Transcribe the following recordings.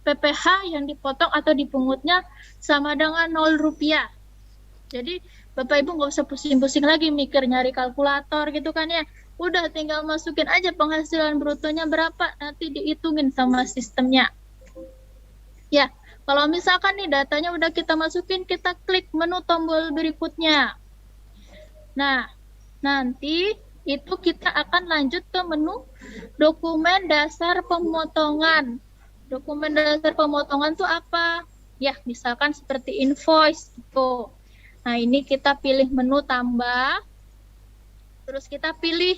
PPh yang dipotong atau dipungutnya sama dengan 0 rupiah. Jadi Bapak Ibu nggak usah pusing-pusing lagi mikir nyari kalkulator gitu kan ya. Udah tinggal masukin aja penghasilan brutonya berapa, nanti dihitungin sama sistemnya. Ya, kalau misalkan nih datanya udah kita masukin, kita klik menu tombol berikutnya. Nah, nanti itu kita akan lanjut ke menu dokumen dasar pemotongan. Dokumen dasar pemotongan itu apa? Ya, misalkan seperti invoice gitu. Nah, ini kita pilih menu tambah, terus kita pilih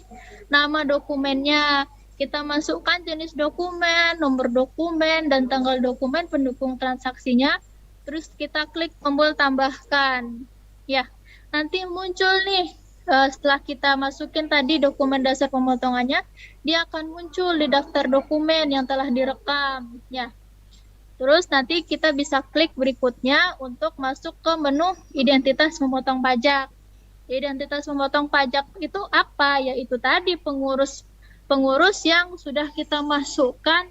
nama dokumennya. Kita masukkan jenis dokumen, nomor dokumen, dan tanggal dokumen pendukung transaksinya. Terus kita klik tombol tambahkan. Ya, nanti muncul nih setelah kita masukin tadi dokumen dasar pemotongannya, dia akan muncul di daftar dokumen yang telah direkam. Ya, terus nanti kita bisa klik berikutnya untuk masuk ke menu identitas memotong pajak. Identitas memotong pajak itu apa? Yaitu tadi pengurus yang sudah kita masukkan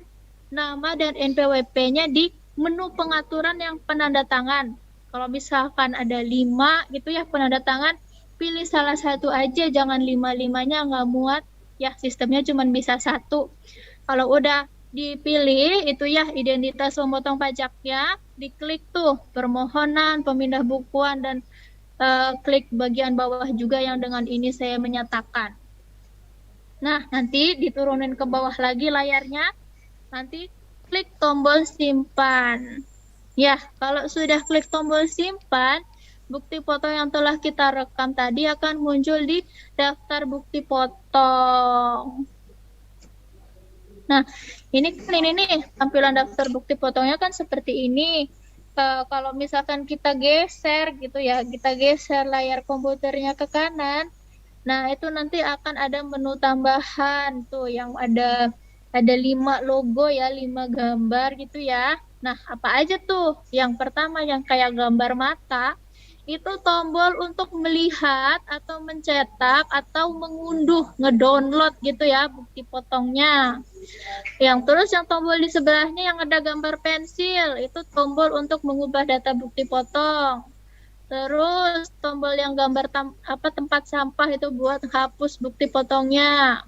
nama dan NPWP-nya di menu pengaturan yang penanda tangan. Kalau misalkan ada 5 gitu ya penanda tangan, pilih salah satu aja, jangan 5-5-nya nggak muat. Ya, sistemnya cuma bisa 1. Kalau udah dipilih itu ya identitas pemotong pajaknya, diklik tuh permohonan, pemindah bukuan, dan klik bagian bawah juga yang dengan ini saya menyatakan. Nah, nanti diturunin ke bawah lagi layarnya, nanti klik tombol simpan. Ya, kalau sudah klik tombol simpan, bukti foto yang telah kita rekam tadi akan muncul di daftar bukti potong. Nah, ini nih tampilan daftar bukti potongnya kan seperti ini. Kalau misalkan kita geser gitu ya, kita geser layar komputernya ke kanan, nah itu nanti akan ada menu tambahan tuh yang ada 5 logo ya, 5 gambar gitu ya. Nah, apa aja tuh? Yang pertama yang kayak gambar mata, itu tombol untuk melihat atau mencetak atau mengunduh, ngedownload gitu ya bukti potongnya. Yang tombol di sebelahnya yang ada gambar pensil, itu tombol untuk mengubah data bukti potong. Terus tombol yang gambar tempat sampah itu buat hapus bukti potongnya.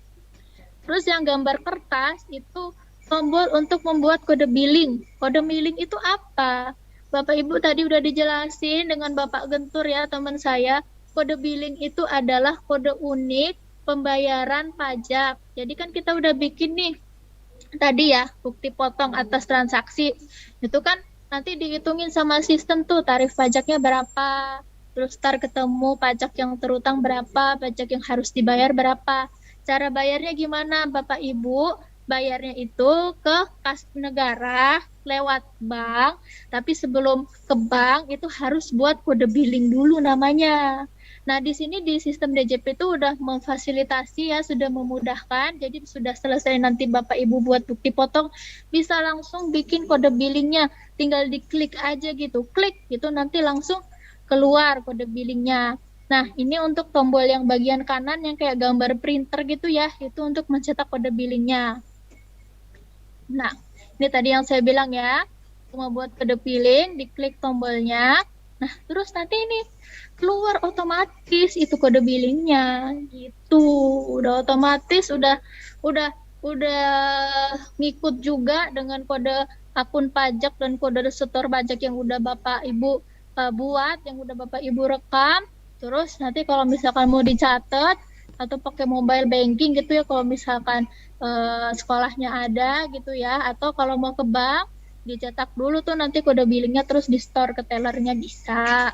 Terus yang gambar kertas itu tombol untuk membuat kode billing. Kode billing itu apa? Bapak Ibu tadi udah dijelasin dengan Bapak Gentur ya teman saya. Kode billing itu adalah kode unik pembayaran pajak. Jadi kan kita udah bikin nih tadi ya bukti potong atas transaksi. Itu kan nanti dihitungin sama sistem tuh tarif pajaknya berapa. Terus ntar ketemu pajak yang terutang berapa, pajak yang harus dibayar berapa. Cara bayarnya gimana Bapak Ibu? Bayarnya itu ke kas negara lewat bank, tapi sebelum ke bank itu harus buat kode billing dulu namanya. Nah, di sini di sistem DJP itu udah memfasilitasi ya, sudah memudahkan. Jadi sudah selesai nanti Bapak Ibu buat bukti potong, bisa langsung bikin kode billingnya. Tinggal diklik aja gitu. Klik gitu nanti langsung keluar kode billingnya. Nah, ini untuk tombol yang bagian kanan yang kayak gambar printer gitu ya, itu untuk mencetak kode billingnya. Nah, ini tadi yang saya bilang ya, cuma buat kode billing, diklik tombolnya. Nah, terus nanti ini keluar otomatis itu kode billingnya, gitu. Udah otomatis, udah ngikut juga dengan kode akun pajak dan kode setor pajak yang udah Bapak Ibu buat, yang udah Bapak Ibu rekam. Terus nanti kalau misalkan mau dicatat atau pakai mobile banking gitu ya, kalau misalkan sekolahnya ada gitu ya, atau kalau mau ke bank dicetak dulu tuh nanti kode billingnya terus di store ke tellernya bisa.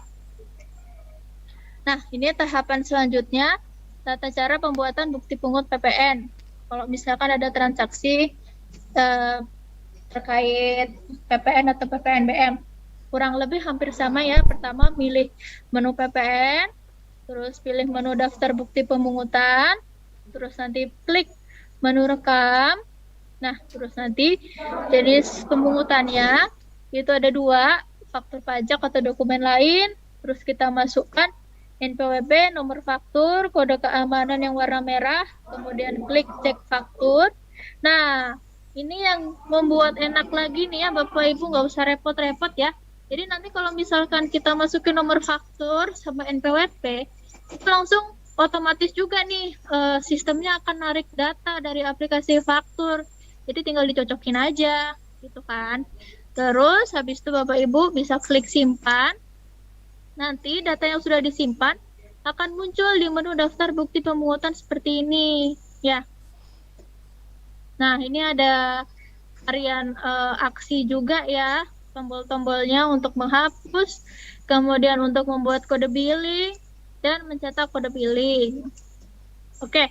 Nah, ini tahapan selanjutnya, tata cara pembuatan bukti pungut PPN. Kalau misalkan ada transaksi terkait PPN atau PPNBM, kurang lebih hampir sama ya. Pertama pilih menu PPN, terus pilih menu daftar bukti pemungutan, terus nanti klik menu rekam. Nah, terus nanti jenis pemungutannya itu ada 2, faktur pajak atau dokumen lain. Terus kita masukkan NPWP, nomor faktur, kode keamanan yang warna merah, kemudian klik cek faktur. Nah, ini yang membuat enak lagi nih ya Bapak Ibu, nggak usah repot-repot ya. Jadi nanti kalau misalkan kita masukin nomor faktur sama NPWP, itu langsung otomatis juga nih sistemnya akan narik data dari aplikasi faktur. Jadi tinggal dicocokin aja gitu kan. Terus habis itu Bapak Ibu bisa klik simpan. Nanti data yang sudah disimpan akan muncul di menu daftar bukti pemungutan seperti ini ya. Nah, ini ada harian aksi juga ya, tombol-tombolnya untuk menghapus, kemudian untuk membuat kode billing, dan mencetak kode billing. Oke,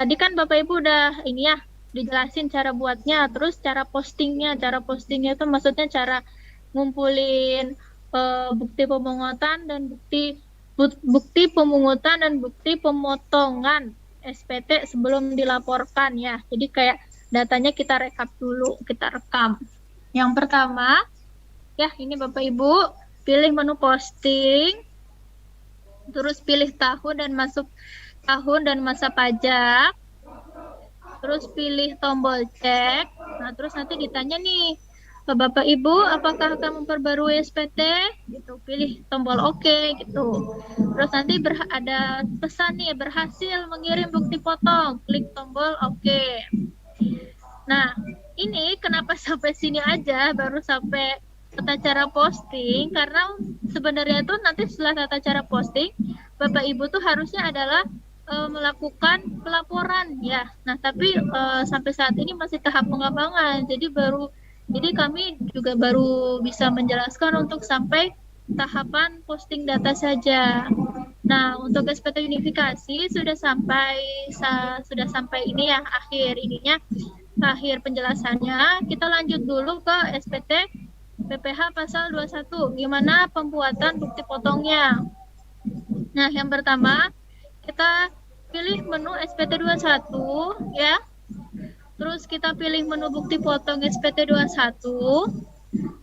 tadi kan Bapak Ibu udah ini ya, dijelasin cara buatnya, terus cara postingnya. Cara postingnya itu maksudnya cara ngumpulin bukti pemungutan dan bukti pemungutan dan bukti pemotongan SPT sebelum dilaporkan ya. Jadi kayak datanya kita rekap dulu, kita rekam. Yang pertama, ya ini Bapak Ibu, pilih menu posting, terus pilih tahun dan masuk tahun dan masa pajak, terus pilih tombol cek. Nah, terus nanti ditanya nih, Bapak Ibu, apakah akan memperbarui SPT? Gitu, pilih tombol OK gitu. Terus nanti ada pesan nih, berhasil mengirim bukti potong, klik tombol OK. Nah, ini kenapa sampai sini aja, baru sampai tata cara posting, karena sebenarnya itu nanti setelah tata cara posting, Bapak Ibu tuh harusnya adalah melakukan pelaporan ya. Nah, tapi sampai saat ini masih tahap pengembangan, jadi kami juga baru bisa menjelaskan untuk sampai tahapan posting data saja. Nah, untuk SPT unifikasi sudah sampai ini ya, akhir penjelasannya. Kita lanjut dulu ke SPT PPH pasal 21, gimana pembuatan bukti potongnya. Nah, yang pertama kita pilih menu SPT 21 ya. Terus kita pilih menu bukti potong SPT 21.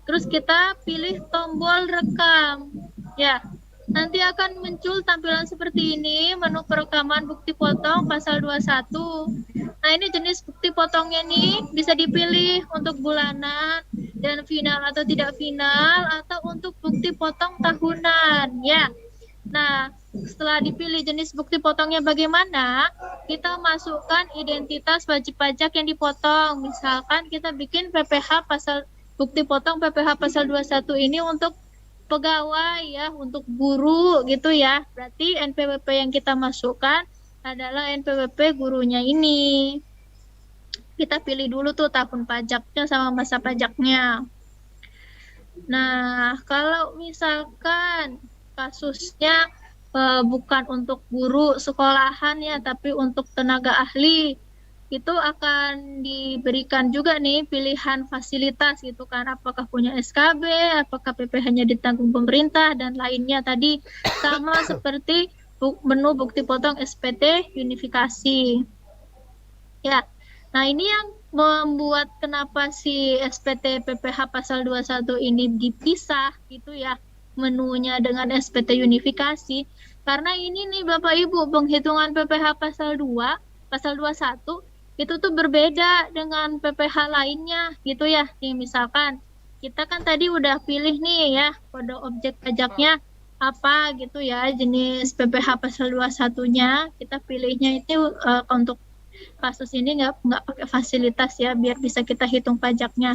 Terus kita pilih tombol rekam. Ya. Nanti akan muncul tampilan seperti ini, menu perekaman bukti potong pasal 21. Nah, ini jenis bukti potongnya nih bisa dipilih untuk bulanan dan final atau tidak final, atau untuk bukti potong tahunan ya. Nah, setelah dipilih jenis bukti potongnya bagaimana, kita masukkan identitas wajib pajak yang dipotong. Misalkan kita bikin PPH pasal bukti potong PPH pasal 21 ini untuk pegawai ya, untuk guru gitu ya. Berarti NPWP yang kita masukkan adalah NPWP gurunya ini. Kita pilih dulu tuh tahun pajaknya sama masa pajaknya. Nah, kalau misalkan kasusnya bukan untuk guru sekolahan ya, tapi untuk tenaga ahli, itu akan diberikan juga nih pilihan fasilitas gitu kan, apakah punya SKB, apakah PPh-nya ditanggung pemerintah, dan lainnya tadi sama seperti menu bukti potong SPT unifikasi. Ya, nah ini yang membuat kenapa si SPT PPh pasal 21 ini dipisah gitu ya, menunya dengan SPT unifikasi, karena ini nih Bapak Ibu, penghitungan PPh pasal 2, pasal 21, itu tuh berbeda dengan PPh lainnya gitu ya. Nih misalkan kita kan tadi udah pilih nih ya kode objek pajaknya apa gitu ya, jenis PPh pasal 21-nya kita pilihnya itu untuk kasus ini nggak pakai fasilitas ya, biar bisa kita hitung pajaknya.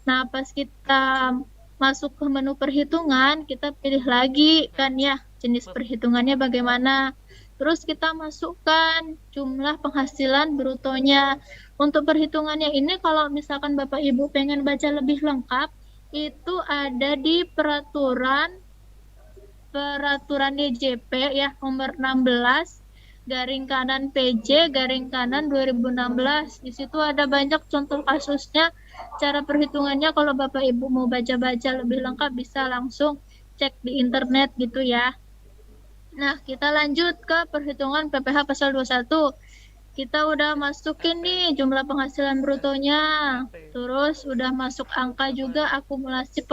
Nah, pas kita masuk ke menu perhitungan, kita pilih lagi kan ya jenis perhitungannya bagaimana. Terus kita masukkan jumlah penghasilan brutonya. Untuk perhitungannya ini kalau misalkan Bapak Ibu pengen baca lebih lengkap, itu ada di peraturan DJP ya nomor 16 garing kanan PJ garing kanan 2016. Di situ ada banyak contoh kasusnya, cara perhitungannya. Kalau Bapak Ibu mau baca-baca lebih lengkap bisa langsung cek di internet gitu ya. Nah, kita lanjut ke perhitungan PPh pasal 21. Kita udah masukin nih jumlah penghasilan brutonya. Terus udah masuk angka juga akumulasi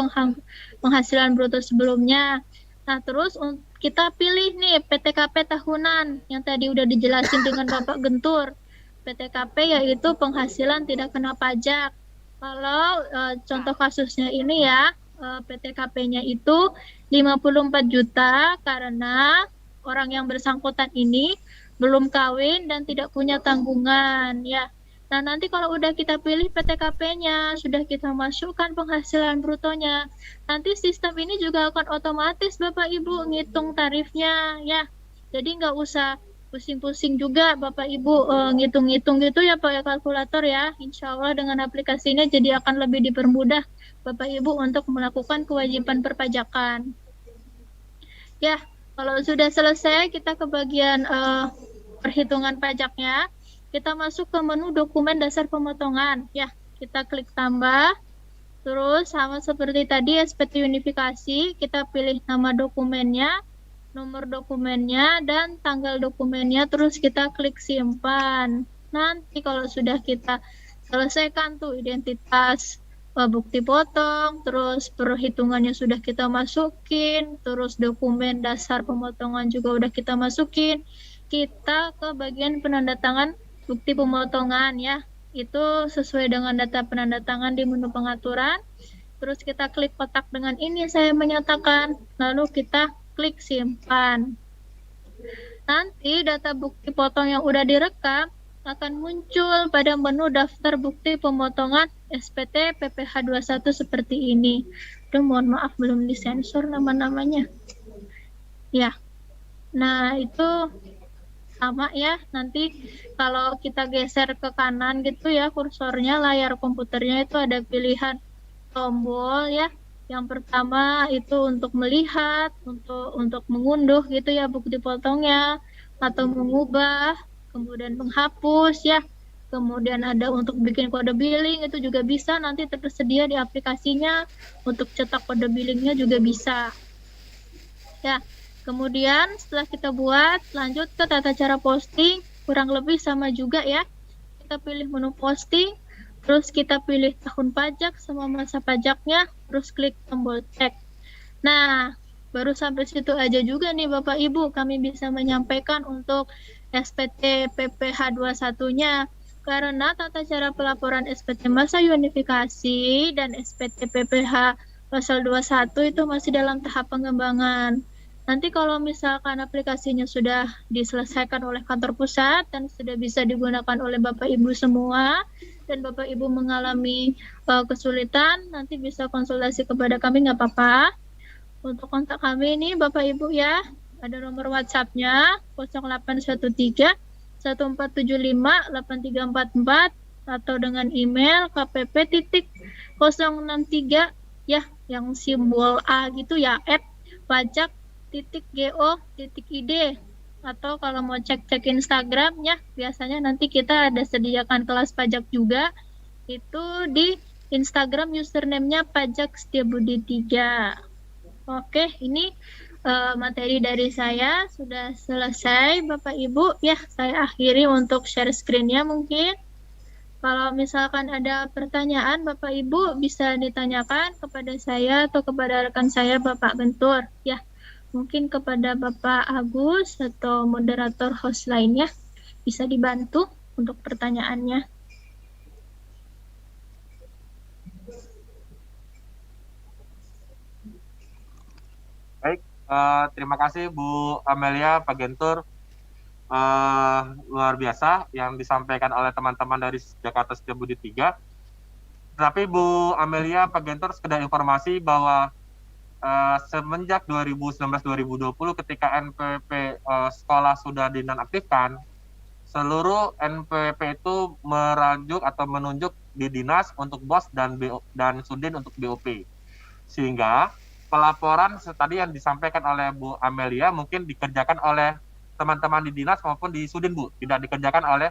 penghasilan bruto sebelumnya. Nah, terus kita pilih nih PTKP tahunan yang tadi udah dijelasin dengan Bapak Gentur. PTKP yaitu penghasilan tidak kena pajak. Kalau contoh kasusnya ini ya, PTKP-nya itu 54 juta karena orang yang bersangkutan ini belum kawin dan tidak punya tanggungan ya. Nah, nanti kalau udah kita pilih PTKP-nya, sudah kita masukkan penghasilan brutonya, nanti sistem ini juga akan otomatis Bapak Ibu ngitung tarifnya ya. Jadi nggak usah pusing-pusing juga Bapak Ibu ngitung-ngitung gitu ya pakai kalkulator ya. Insya Allah dengan aplikasinya jadi akan lebih dipermudah Bapak Ibu untuk melakukan kewajiban perpajakan. Ya, kalau sudah selesai kita ke bagian perhitungan pajaknya. Kita masuk ke menu dokumen dasar pemotongan. Ya, kita klik tambah. Terus sama seperti tadi SPT unifikasi, kita pilih nama dokumennya, nomor dokumennya, dan tanggal dokumennya, terus kita klik simpan. Nanti kalau sudah kita selesaikan tuh identitas bukti potong, terus perhitungannya sudah kita masukin, terus dokumen dasar pemotongan juga udah kita masukin, kita ke bagian penandatangan bukti pemotongan ya. Itu sesuai dengan data penandatangan di menu pengaturan. Terus kita klik kotak dengan ini saya menyatakan, lalu kita klik simpan. Nanti data bukti potong yang udah direkam akan muncul pada menu daftar bukti pemotongan SPT PPH 21 seperti ini. Aduh, mohon maaf belum disensor nama-namanya. Ya. Nah, itu sama ya. Nanti kalau kita geser ke kanan gitu ya kursornya, layar komputernya itu ada pilihan tombol ya. Yang pertama itu untuk melihat, untuk mengunduh gitu ya bukti potongnya, atau mengubah, kemudian menghapus ya. Kemudian ada untuk bikin kode billing, itu juga bisa nanti tersedia di aplikasinya. Untuk cetak kode billingnya juga bisa. Ya, kemudian setelah kita buat, lanjut ke tata cara posting, kurang lebih sama juga ya. Kita pilih menu posting, terus kita pilih tahun pajak sama masa pajaknya, terus klik tombol cek. Nah, baru sampai situ aja juga nih Bapak Ibu, kami bisa menyampaikan untuk SPT PPH 21-nya. Karena tata cara pelaporan SPT masa unifikasi dan SPT PPH pasal 21 itu masih dalam tahap pengembangan. Nanti kalau misalkan aplikasinya sudah diselesaikan oleh kantor pusat dan sudah bisa digunakan oleh Bapak Ibu semua, dan Bapak Ibu mengalami kesulitan, nanti bisa konsultasi kepada kami, nggak apa-apa. Untuk kontak kami ini Bapak Ibu ya, ada nomor WhatsApp-nya 0813 1475 8344 atau dengan email kpp.063 ya, yang simbol A gitu ya, @pajak.go.id. Atau kalau mau cek Instagram ya, biasanya nanti kita ada sediakan kelas pajak juga, itu di Instagram username-nya Pajak Setiabudi 3. Oke, ini materi dari saya sudah selesai Bapak Ibu ya. Saya akhiri untuk share screen-nya mungkin. Kalau misalkan ada pertanyaan Bapak Ibu bisa ditanyakan kepada saya atau kepada rekan saya Bapak Bentur ya. Mungkin kepada Bapak Agus atau moderator host lainnya bisa dibantu untuk pertanyaannya. Baik, terima kasih Bu Amelia, Pak Gentur. Luar biasa yang disampaikan oleh teman-teman dari Jakarta Setiabudi 3. Tapi Bu Amelia, Pak Gentur, sekedar informasi bahwa semenjak 2019-2020 ketika NPP sekolah sudah dinonaktifkan, seluruh NPP itu merajuk atau menunjuk di dinas untuk BOS dan Sudin untuk BOP. Sehingga pelaporan tadi yang disampaikan oleh Bu Amelia mungkin dikerjakan oleh teman-teman di dinas maupun di Sudin, Bu, tidak dikerjakan oleh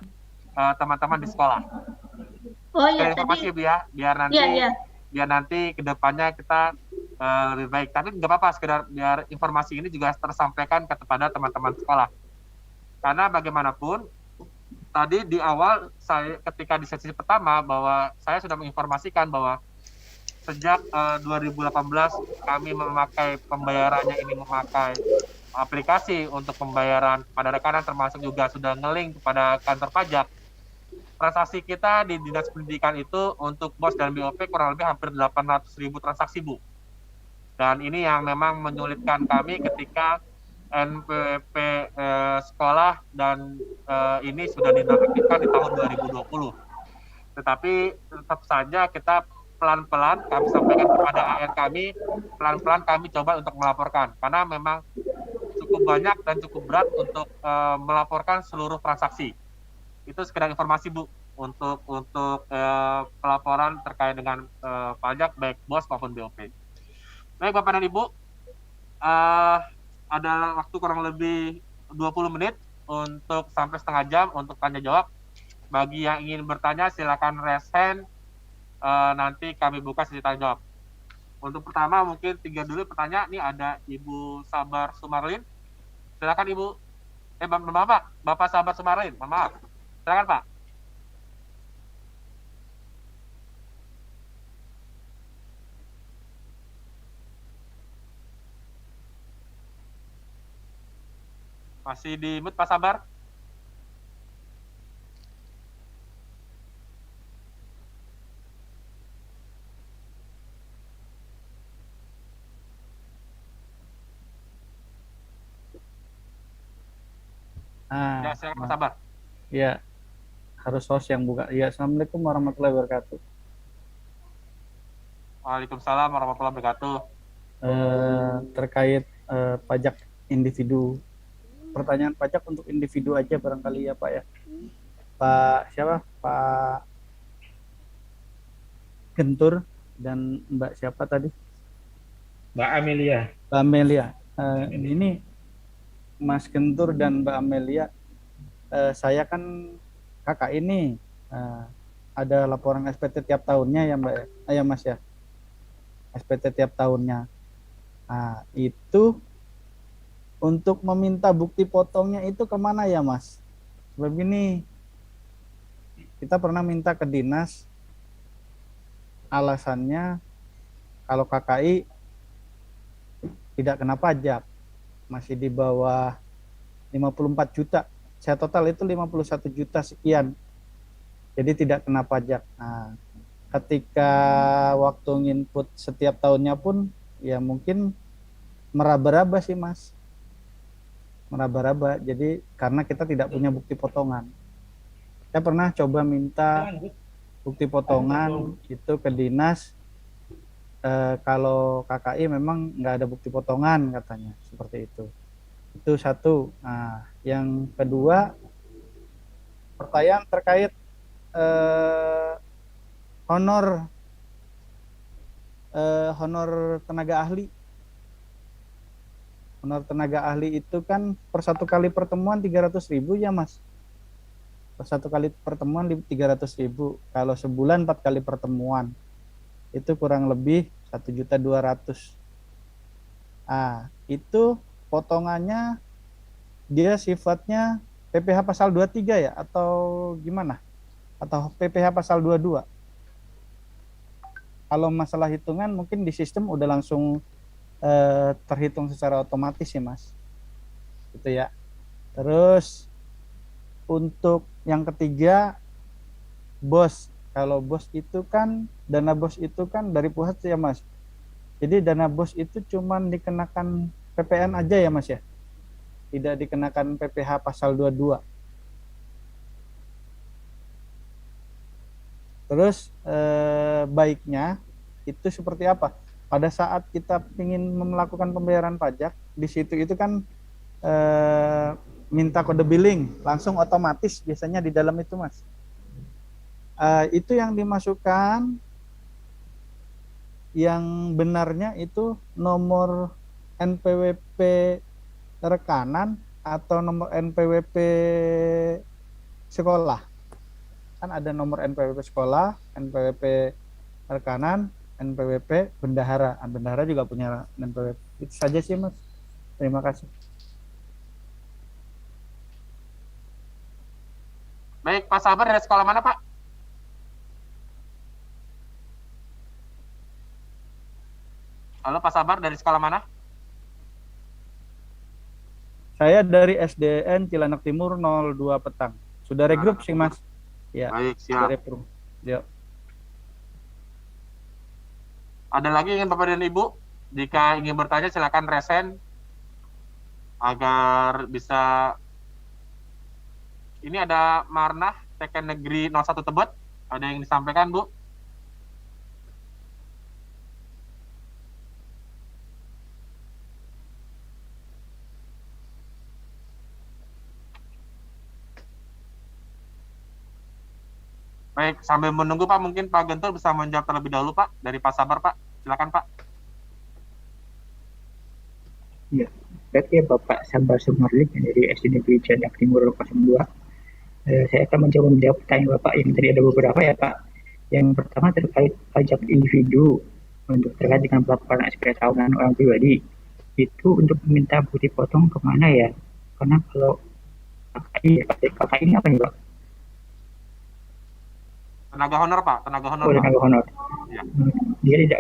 teman-teman di sekolah. Oh iya, informasi tadi Bu ya, biar nanti kedepannya kita lebih baik. Tapi nggak apa-apa, sekedar biar informasi ini juga tersampaikan kepada teman-teman sekolah. Karena bagaimanapun tadi di awal saya ketika di sesi pertama bahwa saya sudah menginformasikan bahwa sejak 2018 kami memakai pembayarannya ini memakai aplikasi untuk pembayaran pada rekanan, termasuk juga sudah nge-link kepada kantor pajak. transaksi kita di Dinas Pendidikan itu untuk BOS dan BOP kurang lebih hampir 800.000 transaksi, Bu. Dan ini yang memang menyulitkan kami ketika NPWP sekolah dan ini sudah dinonaktifkan di tahun 2020. Tetapi tetap saja kita pelan-pelan kami sampaikan kepada AR kami, pelan-pelan kami coba untuk melaporkan. Karena memang cukup banyak dan cukup berat untuk melaporkan seluruh transaksi. Itu sekedar informasi, Bu, untuk pelaporan terkait dengan pajak baik BOS maupun BOP. Baik, Bapak dan Ibu, ada waktu kurang lebih 20 menit untuk sampai setengah jam untuk tanya jawab. Bagi yang ingin bertanya, silakan raise hand. Nanti kami buka sesi tanya jawab. Untuk pertama, mungkin 3 dulu pertanyaan. Ini ada Ibu Sabar Sumarlin. Silakan Ibu. Bapak Sabar Sumarlin. Maaf. Silakan Pak. Masih di mute Pak Sabar? Ya, silakan Pak Sabar. Ya, harus host yang buka. Ya, Assalamualaikum warahmatullahi wabarakatuh. Waalaikumsalam warahmatullahi wabarakatuh. Terkait pajak individu, pertanyaan pajak untuk individu aja barangkali ya Pak ya. Pak siapa? Pak Gentur dan Mbak siapa tadi? Mbak Amelia. Mbak Amelia. Ini Mas Gentur dan Mbak Amelia, saya kan kakak ini ada laporan SPT tiap tahunnya ya Mbak ya Mas ya. SPT tiap tahunnya. Nah, itu untuk meminta bukti potongnya itu kemana ya Mas? Sebab ini kita pernah minta ke dinas, alasannya kalau KKI tidak kena pajak, masih di bawah 54 juta. Saya total itu 51 juta sekian. Jadi tidak kena pajak. Nah, ketika waktu nginput setiap tahunnya pun ya mungkin meraba-raba sih Mas. Meraba-raba. Jadi karena kita tidak punya bukti potongan. Saya pernah coba minta bukti potongan itu ke dinas. Kalau KKI memang nggak ada bukti potongan katanya, seperti itu. Itu satu. Nah, yang kedua, pertanyaan terkait honor tenaga ahli. Honor tenaga ahli itu kan per satu kali pertemuan 300.000 ya Mas. Per satu kali pertemuan 300.000. Kalau sebulan 4 kali pertemuan itu kurang lebih 1.200.000. Ah, itu potongannya dia sifatnya PPh pasal 23 ya atau gimana? Atau PPh pasal 22? Kalau masalah hitungan mungkin di sistem udah langsung terhitung secara otomatis sih Mas. Gitu ya. Terus untuk yang ketiga, BOS. Kalau BOS itu kan, dana BOS itu kan dari pusat ya Mas. Jadi dana BOS itu cuman dikenakan PPN aja ya Mas ya. Tidak dikenakan PPh pasal 22. Terus baiknya itu seperti apa? Pada saat kita ingin melakukan pembayaran pajak, di situ itu kan minta kode billing, langsung otomatis biasanya di dalam itu Mas. Itu yang dimasukkan, yang benarnya itu nomor NPWP rekanan atau nomor NPWP sekolah. Kan ada nomor NPWP sekolah, NPWP rekanan, NPWP bendahara. Bendahara juga punya NPWP. Itu saja sih Mas. Terima kasih. Baik, Pak Sabar dari sekolah mana Pak? Halo Pak Sabar dari sekolah mana? Saya dari SDN Cilandak Timur 02 Petang. Sudah regroup sih Mas. Ya, Baik, siap. dari Perum. Ya. Ada lagi ingin Bapak dan Ibu? Jika ingin bertanya silakan resen agar bisa. Ini ada Marnah, TK Negeri 01 Tebet. Ada yang disampaikan, Bu? Baik, sambil menunggu Pak, mungkin Pak Gentur bisa menjawab terlebih dahulu Pak, dari Pak Sabar Pak. Silakan Pak. Ya, berarti ya Bapak Sabar Sumarlik dari SD Negeri Cilandak Timur 02. Saya akan mencoba menjawab pertanyaan Bapak yang tadi ada beberapa ya Pak. Yang pertama terkait pajak individu untuk terkait dengan pelaporan SPT tahunan orang pribadi. Itu untuk meminta bukti potong kemana ya? Karena kalau KKI ini apa nih Pak? Tenaga honor Pak, tenaga honor Oh, Pak. tenaga honor. Ya. Dia tidak